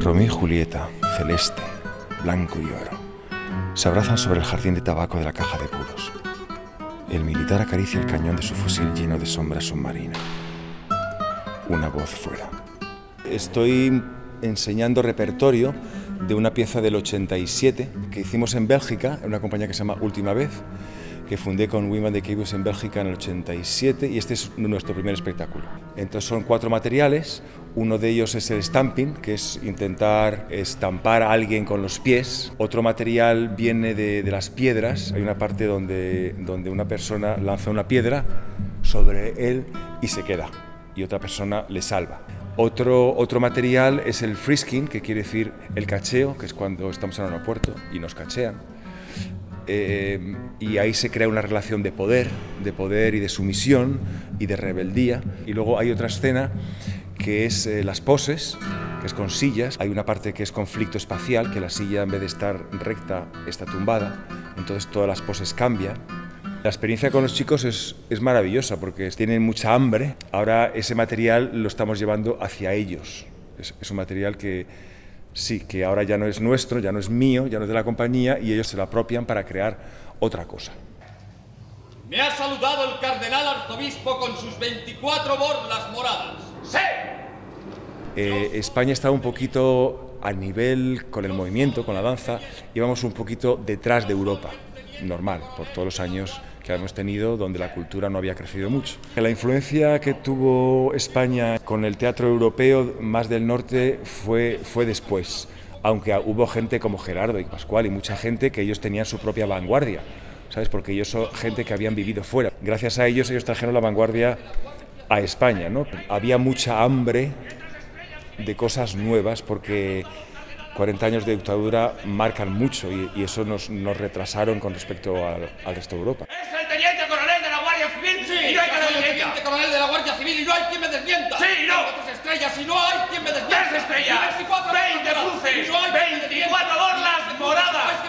Romeo y Julieta, celeste, blanco y oro, se abrazan sobre el jardín de tabaco de la caja de puros. El militar acaricia el cañón de su fusil lleno de sombra submarina. Una voz fuera. Estoy enseñando repertorio de una pieza del 87 que hicimos en Bélgica, en una compañía que se llama Última Vez, que fundé con Wim van de Keibus en Bélgica en el 87, y este es nuestro primer espectáculo. Entonces son 4 materiales. Uno de ellos es el stamping, que es intentar estampar a alguien con los pies. Otro material viene de las piedras. Hay una parte donde una persona lanza una piedra sobre él y se queda, y otra persona le salva. Otro material es el frisking, que quiere decir el cacheo, que es cuando estamos en un aeropuerto y nos cachean. Y ahí se crea una relación de poder y de sumisión y de rebeldía. Y luego hay otra escena que es las poses, que es con sillas. Hay una parte que es conflicto espacial, que la silla en vez de estar recta está tumbada, entonces todas las poses cambian. La experiencia con los chicos es maravillosa porque tienen mucha hambre. Ahora ese material lo estamos llevando hacia ellos. Es un material que sí, que ahora ya no es nuestro, ya no es mío, ya no es de la compañía, y ellos se lo apropian para crear otra cosa. Me ha saludado el cardenal arzobispo con sus 24 borlas moradas. ¡Sí! España está un poquito a nivel con el movimiento, con la danza, íbamos un poquito detrás de Europa, normal, por todos los años que hemos tenido, donde la cultura no había crecido mucho. La influencia que tuvo España con el teatro europeo más del norte fue después, aunque hubo gente como Gerardo y Pascual y mucha gente que ellos tenían su propia vanguardia, ¿sabes? Porque ellos son gente que habían vivido fuera. Gracias a ellos trajeron la vanguardia a España, ¿no? Había mucha hambre de cosas nuevas porque 40 años de dictadura marcan mucho y eso nos retrasaron con respecto al resto de Europa. ¡Es el teniente coronel de la Guardia Civil! ¡Sí! ¡Y no hay que el teniente coronel de la Guardia Civil y no hay quien me desmienta! ¡Sí, no! ¡Tengo 3 estrellas y no hay quien me desmienta! ¡3 estrellas! ¡20 cruces! ¡24 borlas moradas!